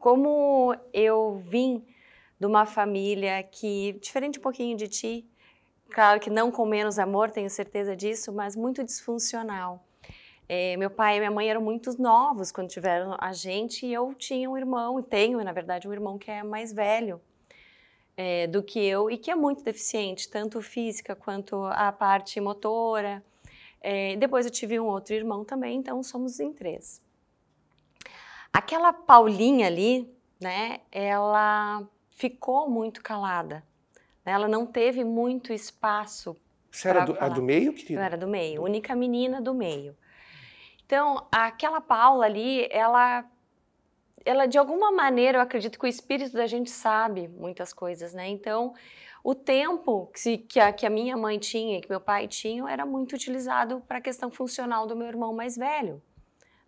Como eu vim de uma família que, diferente um pouquinho de ti, claro que não com menos amor, tenho certeza disso, mas muito disfuncional. Meu pai e minha mãe eram muito novos quando tiveram a gente e eu tinha um irmão, e tenho, na verdade, um irmão que é mais velho do que eu e que é muito deficiente, tanto física quanto a parte motora. Depois eu tive um outro irmão também, então somos em 3. Aquela Paulinha ali, né, ela ficou muito calada. Ela não teve muito espaço. Você era do meio, querida? Eu era do meio, única menina do meio. Então, aquela Paula ali, ela de alguma maneira, eu acredito que o espírito da gente sabe muitas coisas, né? Então, o tempo que a minha mãe tinha e que meu pai tinha era muito utilizado para a questão funcional do meu irmão mais velho,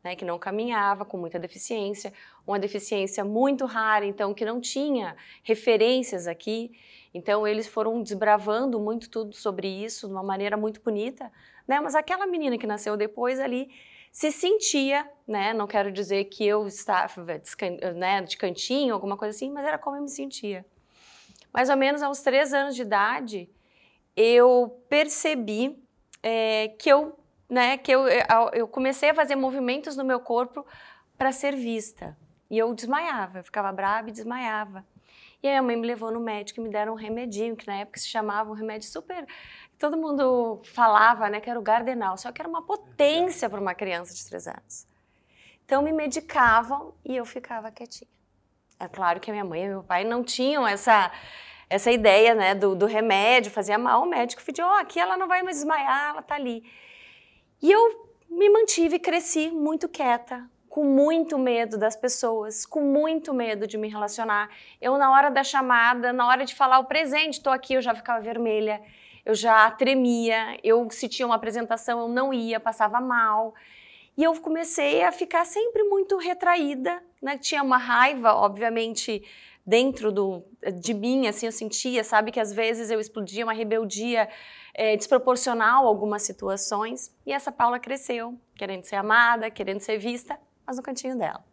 né? Que não caminhava, com muita deficiência, uma deficiência muito rara, então, que não tinha referências aqui. Então, eles foram desbravando muito tudo sobre isso, de uma maneira muito bonita, né? Mas aquela menina que nasceu depois ali se sentia, né? Não quero dizer que eu estava de cantinho, alguma coisa assim, mas era como eu me sentia. Mais ou menos aos 3 anos de idade, eu percebi que eu comecei a fazer movimentos no meu corpo para ser vista. E eu desmaiava, eu ficava brava e desmaiava. E aí a mãe me levou no médico e me deram um remedinho, que na época se chamava um remédio super... Todo mundo falava, né, que era o Gardenal, só que era uma potência para uma criança de 3 anos. Então me medicavam e eu ficava quietinha. É claro que a minha mãe e meu pai não tinham essa ideia, né, do remédio, fazia mal, o médico pediu, aqui ela não vai mais desmaiar, ela tá ali. E eu me mantive e cresci muito quieta, com muito medo das pessoas, com muito medo de me relacionar. Eu, na hora da chamada, na hora de falar o presente, estou aqui, eu já ficava vermelha, eu já tremia, se tinha uma apresentação, eu não ia, passava mal. E eu comecei a ficar sempre muito retraída, né? Tinha uma raiva, obviamente, dentro de mim, assim, eu sentia, sabe, que às vezes eu explodia uma rebeldia desproporcional a algumas situações. E essa Paula cresceu, querendo ser amada, querendo ser vista, mas no cantinho dela.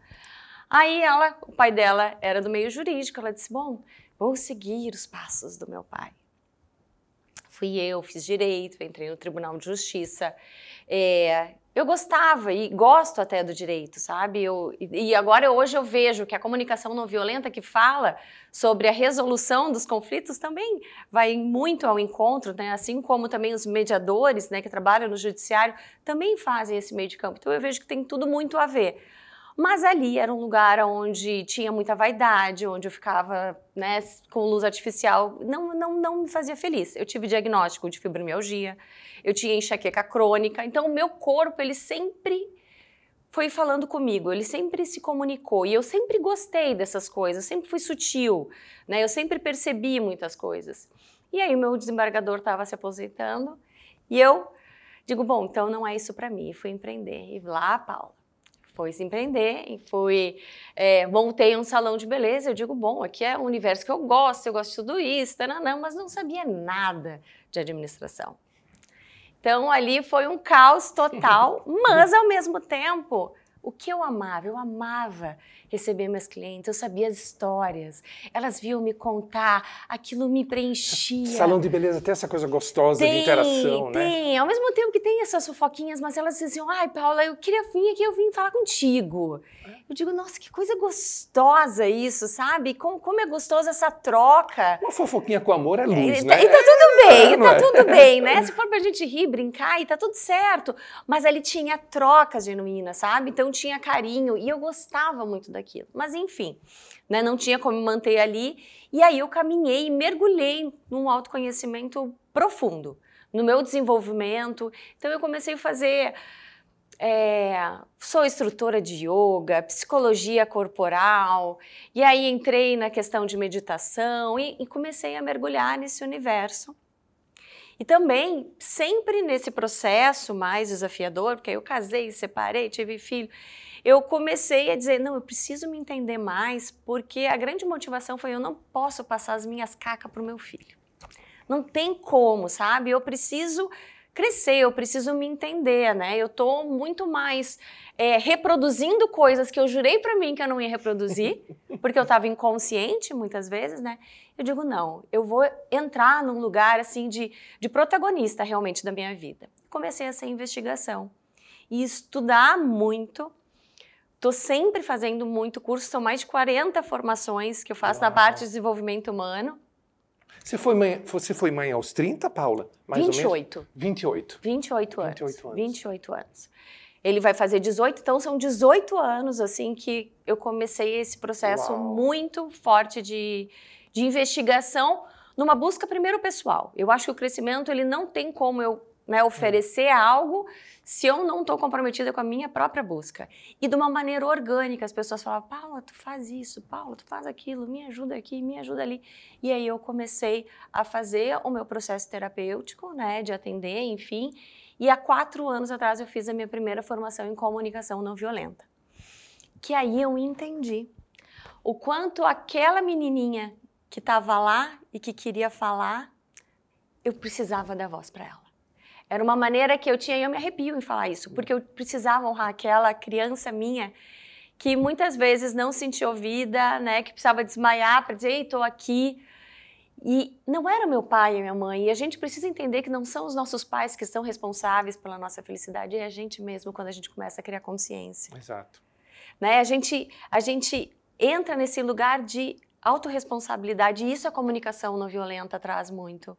Aí o pai dela era do meio jurídico, ela disse, bom, vou seguir os passos do meu pai. Fiz direito, entrei no Tribunal de Justiça. Eu gostava e gosto até do direito, sabe? Hoje eu vejo que a comunicação não violenta que fala sobre a resolução dos conflitos também vai muito ao encontro, né? Assim como também os mediadores, né, que trabalham no judiciário também fazem esse meio de campo. Então eu vejo que tem tudo muito a ver. Mas ali era um lugar onde tinha muita vaidade, onde eu ficava, né, com luz artificial, não me fazia feliz. Eu tive diagnóstico de fibromialgia, eu tinha enxaqueca crônica, então o meu corpo, ele sempre foi falando comigo, ele sempre se comunicou e eu sempre gostei dessas coisas, eu sempre fui sutil, né, eu sempre percebi muitas coisas. E aí o meu desembargador estava se aposentando e eu digo, bom, então não é isso para mim, e fui empreender. E lá, Paula, foi se empreender e montei um salão de beleza. Eu digo, bom, aqui é um universo que eu gosto de tudo isso, mas não sabia nada de administração. Então, ali foi um caos total, mas ao mesmo tempo, o que eu amava receber minhas clientes, eu sabia as histórias, elas vinham me contar, aquilo me preenchia. Salão de beleza tem essa coisa gostosa de interação, né? Tem, ao mesmo tempo que tem essas fofoquinhas, mas elas diziam, ai, Paula, eu queria vir aqui, eu vim falar contigo. Eu digo, nossa, que coisa gostosa isso, sabe? Como é gostoso essa troca. Uma fofoquinha com amor é luz, né? E tá tudo bem, né? Se for pra gente rir, brincar, e tá tudo certo. Mas ali tinha troca genuína, sabe? Então tinha carinho, e eu gostava muito daquilo. Mas enfim, né, não tinha como me manter ali. E aí eu caminhei e mergulhei num autoconhecimento profundo, no meu desenvolvimento. Então eu comecei a fazer... sou instrutora de yoga, psicologia corporal, e aí entrei na questão de meditação e comecei a mergulhar nesse universo. E também, sempre nesse processo mais desafiador, porque aí eu casei, separei, tive filho, eu comecei a dizer, não, eu preciso me entender mais, porque a grande motivação foi eu não posso passar as minhas cacas para o meu filho. Não tem como, sabe? Eu preciso crescer, eu preciso me entender, né? Eu tô muito mais reproduzindo coisas que eu jurei para mim que eu não ia reproduzir, porque eu estava inconsciente muitas vezes, né? Eu digo, não, eu vou entrar num lugar assim de protagonista realmente da minha vida. Comecei essa investigação e estudar muito. Estou sempre fazendo muito curso, são mais de 40 formações que eu faço na parte de desenvolvimento humano. Você foi mãe aos 30, Paula? Mais 28. Ou menos? 28. 28 anos. 28 anos. Ele vai fazer 18, então são 18 anos assim que eu comecei esse processo muito forte de investigação numa busca primeiro pessoal. Eu acho que o crescimento ele não tem como eu oferecer algo se eu não estou comprometida com a minha própria busca. E de uma maneira orgânica, as pessoas falavam, Paula, tu faz isso, Paula, tu faz aquilo, me ajuda aqui, me ajuda ali. E aí eu comecei a fazer o meu processo terapêutico, né, de atender, enfim. E há 4 anos atrás eu fiz a minha primeira formação em comunicação não violenta. Que aí eu entendi o quanto aquela menininha que estava lá e que queria falar, eu precisava dar voz para ela. Era uma maneira que eu tinha, e eu me arrepio em falar isso, porque eu precisava honrar aquela criança minha que muitas vezes não se sentia ouvida, né, que precisava desmaiar para dizer, ei, tô aqui. E não era meu pai e minha mãe, e a gente precisa entender que não são os nossos pais que são responsáveis pela nossa felicidade, é a gente mesmo quando a gente começa a criar consciência. Exato. Né? A gente entra nesse lugar de autorresponsabilidade, e isso a comunicação não violenta traz muito.